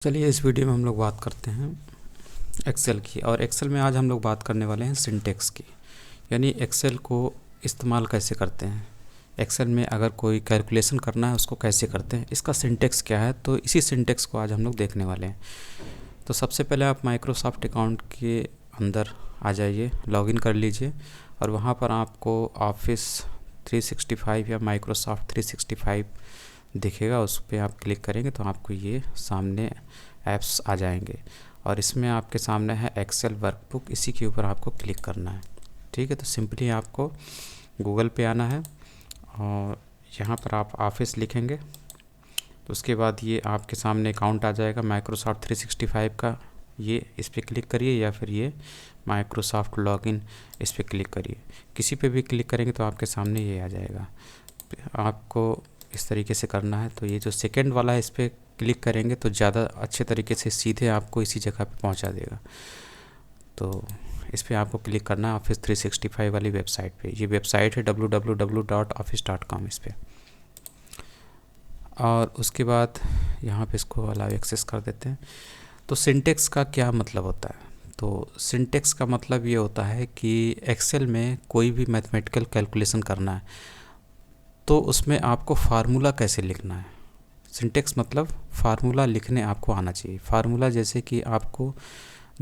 चलिए इस वीडियो में हम लोग बात करते हैं एक्सेल की। और एक्सेल में आज हम लोग बात करने वाले हैं सिंटेक्स की, यानी एक्सेल को इस्तेमाल कैसे करते हैं, एक्सेल में अगर कोई कैलकुलेशन करना है उसको कैसे करते हैं, इसका सिंटेक्स क्या है। तो इसी सिंटेक्स को आज हम लोग देखने वाले हैं। तो सबसे पहले आप माइक्रोसॉफ्ट अकाउंट के अंदर आ जाइए, लॉगिन कर लीजिए और वहाँ पर आपको ऑफिस 365 या माइक्रोसॉफ्ट 365 दिखेगा, उस पर आप क्लिक करेंगे तो आपको ये सामने ऐप्स आ जाएंगे और इसमें आपके सामने है एक्सेल वर्कबुक। इसी के ऊपर आपको क्लिक करना है। ठीक है, तो सिंपली आपको गूगल पे आना है और यहाँ पर आप ऑफिस लिखेंगे तो उसके बाद ये आपके सामने अकाउंट आ जाएगा माइक्रोसॉफ्ट 365 का। ये इस पर क्लिक करिए या फिर ये माइक्रोसॉफ्ट लॉगिन इस पर क्लिक करिए। किसी पे भी क्लिक करेंगे तो आपके सामने ये आ जाएगा। आपको इस तरीके से करना है। तो ये जो सेकंड वाला है इस पर क्लिक करेंगे तो ज़्यादा अच्छे तरीके से सीधे आपको इसी जगह पे पहुंचा देगा। तो इस पर आपको क्लिक करना है ऑफिस 365 वाली वेबसाइट पे। ये वेबसाइट है www.office.com इस पर। और उसके बाद यहाँ पे इसको अलाउ एक्सेस कर देते हैं। तो सिंटेक्स का क्या मतलब होता है? तो सिंटेक्स का मतलब ये होता है कि एक्सेल में कोई भी मैथमेटिकल कैलकुलेशन करना है तो उसमें आपको फार्मूला कैसे लिखना है। सिंटेक्स मतलब फार्मूला लिखने आपको आना चाहिए। फार्मूला जैसे कि आपको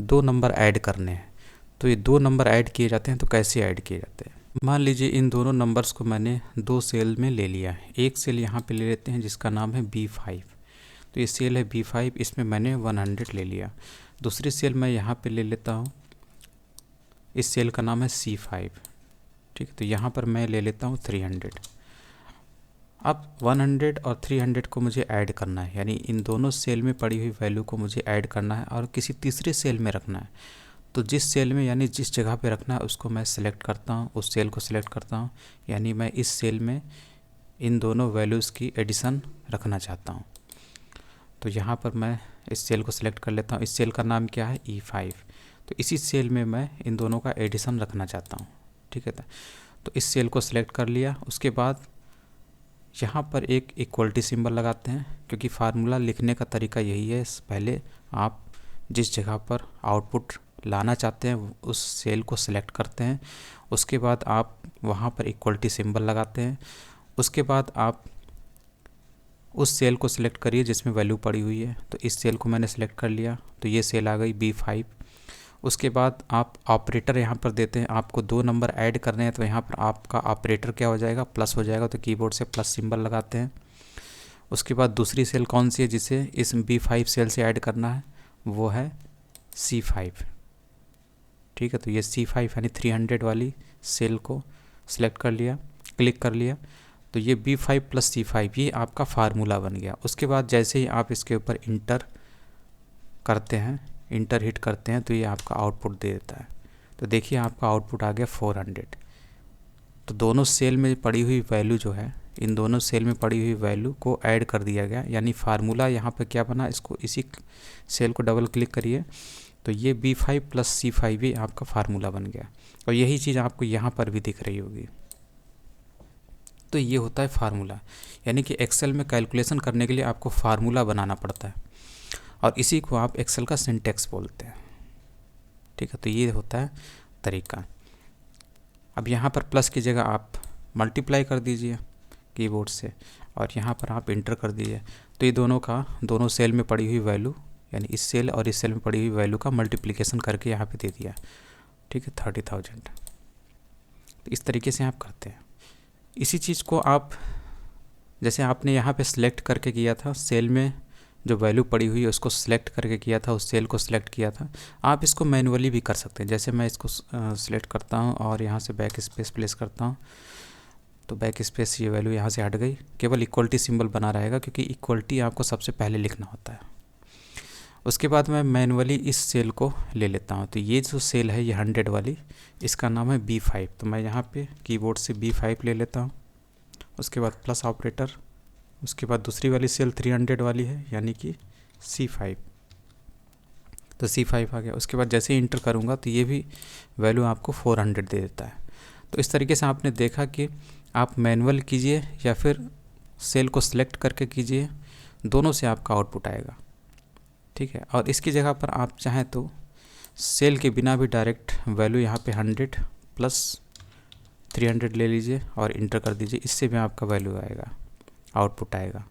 दो नंबर ऐड करने हैं तो ये दो नंबर ऐड किए जाते हैं। तो कैसे ऐड किए जाते हैं? मान लीजिए इन दोनों नंबर्स को मैंने दो सेल में ले लिया है। एक सेल यहाँ पे ले लेते हैं जिसका नाम है B5। तो ये सेल है B5, इसमें मैंने 100 ले लिया। दूसरी सेल मैं यहाँ पे ले लेता हूँ, इस सेल का नाम है C5। ठीक है, तो यहाँ पर मैं ले लेता हूँ 300। अब 100 और 300 को मुझे ऐड करना है, यानी इन दोनों सेल में पड़ी हुई वैल्यू को मुझे ऐड करना है और किसी तीसरे सेल में रखना है। तो जिस सेल में यानी जिस जगह पे रखना है उसको मैं सिलेक्ट करता हूँ, उस सेल को सिलेक्ट करता हूँ। यानी मैं इस सेल में इन दोनों वैल्यूज़ की एडिशन रखना चाहता हूँ। तो यहाँ पर मैं इस सेल को सिलेक्ट कर लेता हूँ। इस सेल का नाम क्या है? E5। तो इसी सेल में मैं इन दोनों का एडिशन रखना चाहता हूँ। ठीक है, तो इस सेल को सिलेक्ट कर लिया। उसके बाद यहाँ पर एक इक्वलिटी सिंबल लगाते हैं, क्योंकि फार्मूला लिखने का तरीका यही है। पहले आप जिस जगह पर आउटपुट लाना चाहते हैं उस सेल को सिलेक्ट करते हैं। उसके बाद आप वहाँ पर इक्वलिटी सिंबल लगाते हैं। उसके बाद आप उस सेल को सिलेक्ट करिए जिसमें वैल्यू पड़ी हुई है। तो इस सेल को मैंने सिलेक्ट कर लिया, तो ये सेल आ गई B5। उसके बाद आप ऑपरेटर यहाँ पर देते हैं। आपको दो नंबर ऐड करने हैं तो यहाँ पर आपका ऑपरेटर क्या हो जाएगा? प्लस हो जाएगा। तो कीबोर्ड से प्लस सिंबल लगाते हैं। उसके बाद दूसरी सेल कौन सी है जिसे इस B5 सेल से ऐड करना है? वो है C5। ठीक है, तो ये C5 यानी 300 वाली सेल को सिलेक्ट कर लिया, क्लिक कर लिया। तो ये B5 प्लस C5 ये आपका फार्मूला बन गया। उसके बाद जैसे ही आप इसके ऊपर इंटर करते हैं, इंटर हिट करते हैं, तो ये आपका आउटपुट दे देता है। तो देखिए आपका आउटपुट आ गया 400। तो दोनों सेल में पड़ी हुई वैल्यू जो है, इन दोनों सेल में पड़ी हुई वैल्यू को ऐड कर दिया गया। यानी फार्मूला यहाँ पे क्या बना? इसको इसी सेल को डबल क्लिक करिए तो ये B5 प्लस C5 ही आपका फार्मूला बन गया। और यही चीज़ आपको यहाँ पर भी दिख रही होगी। तो ये होता है फार्मूला, यानी कि एक्सेल में कैलकुलेशन करने के लिए आपको फार्मूला बनाना पड़ता है और इसी को आप एक्सेल का सिंटेक्स बोलते हैं। ठीक है, तो ये होता है तरीका। अब यहाँ पर प्लस की जगह आप मल्टीप्लाई कर दीजिए कीबोर्ड से और यहाँ पर आप इंटर कर दीजिए। तो ये दोनों सेल में पड़ी हुई वैल्यू, यानी इस सेल और इस सेल में पड़ी हुई वैल्यू का मल्टीप्लिकेशन करके यहाँ पे दे दिया। ठीक है, 30,000। तो इस तरीके से आप करते हैं। इसी चीज़ को आप जैसे आपने यहाँ पे सिलेक्ट करके किया था, सेल में जो वैल्यू पड़ी हुई है उसको सिलेक्ट करके किया था, उस सेल को सिलेक्ट किया था, आप इसको मैनुअली भी कर सकते हैं। जैसे मैं इसको सिलेक्ट करता हूँ और यहाँ से बैक स्पेस प्लेस करता हूँ तो बैक स्पेस ये वैल्यू यहाँ से हट गई। केवल इक्वलिटी सिंबल बना रहेगा क्योंकि इक्वलिटी आपको सबसे पहले लिखना होता है। उसके बाद मैं मैनुअली इस सेल को ले लेता हूँ। तो ये जो सेल है ये 100 वाली, इसका नाम है B5। तो मैं यहाँ पे कीबोर्ड से B5 ले लेता हूँ। उसके बाद प्लस ऑपरेटर, उसके बाद दूसरी वाली सेल 300 वाली है यानी कि C5। तो C5 आ गया। उसके बाद जैसे ही इंटर करूँगा तो ये भी वैल्यू आपको 400 दे देता है। तो इस तरीके से आपने देखा कि आप मैनुअल कीजिए या फिर सेल को सिलेक्ट करके कीजिए, दोनों से आपका आउटपुट आएगा। ठीक है। और इसकी जगह पर आप चाहें तो सेल के बिना भी डायरेक्ट वैल्यू यहाँ पे 100 प्लस 300 ले लीजिए और इंटर कर दीजिए, इससे भी आपका वैल्यू आएगा, आउटपुट आएगा।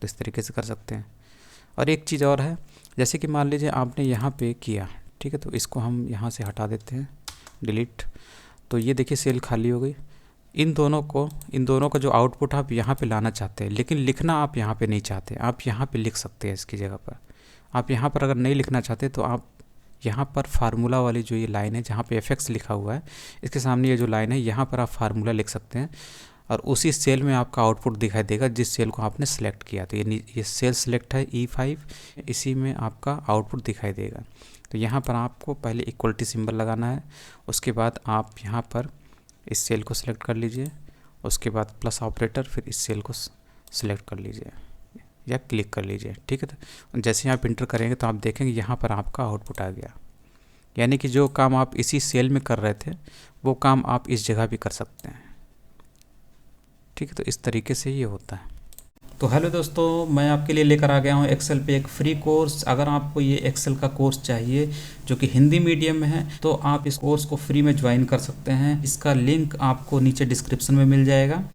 तो इस तरीके से कर सकते हैं। और एक चीज़ और है, जैसे कि मान लीजिए आपने यहाँ पे किया, ठीक है, तो इसको हम यहाँ से हटा देते हैं, डिलीट। तो ये देखिए सेल खाली हो गई। इन दोनों का जो आउटपुट आप यहाँ पे लाना चाहते हैं, लेकिन लिखना आप यहाँ पे नहीं चाहते, आप यहाँ पे लिख सकते हैं इसकी जगह पर। आप यहाँ पर अगर नहीं लिखना चाहते तो आप यहाँ पर फार्मूला वाली जो ये लाइन है जहाँ पे fx लिखा हुआ है, इसके सामने ये जो लाइन है यहाँ पर आप फार्मूला लिख सकते हैं और उसी सेल में आपका आउटपुट दिखाई देगा जिस सेल को आपने सेलेक्ट किया। तो ये सेल सेलेक्ट है E5, इसी में आपका आउटपुट दिखाई देगा। तो यहाँ पर आपको पहले इक्वलिटी सिंबल लगाना है, उसके बाद आप यहाँ पर इस सेल को सिलेक्ट कर लीजिए, उसके बाद प्लस ऑपरेटर, फिर इस सेल को सिलेक्ट कर लीजिए या क्लिक कर लीजिए, ठीक है। तो जैसे ही आप इंटर करेंगे तो आप देखेंगे यहाँ पर आपका आउटपुट आ गया, यानी कि जो काम आप इसी सेल में कर रहे थे वो काम आप इस जगह भी कर सकते हैं, ठीक है। तो इस तरीके से ये होता है। तो हेलो दोस्तों, मैं आपके लिए लेकर आ गया हूँ एक्सेल पे एक फ्री कोर्स। अगर आपको ये एक्सेल का कोर्स चाहिए जो कि हिंदी मीडियम में है तो आप इस कोर्स को फ्री में ज्वाइन कर सकते हैं। इसका लिंक आपको नीचे डिस्क्रिप्शन में मिल जाएगा।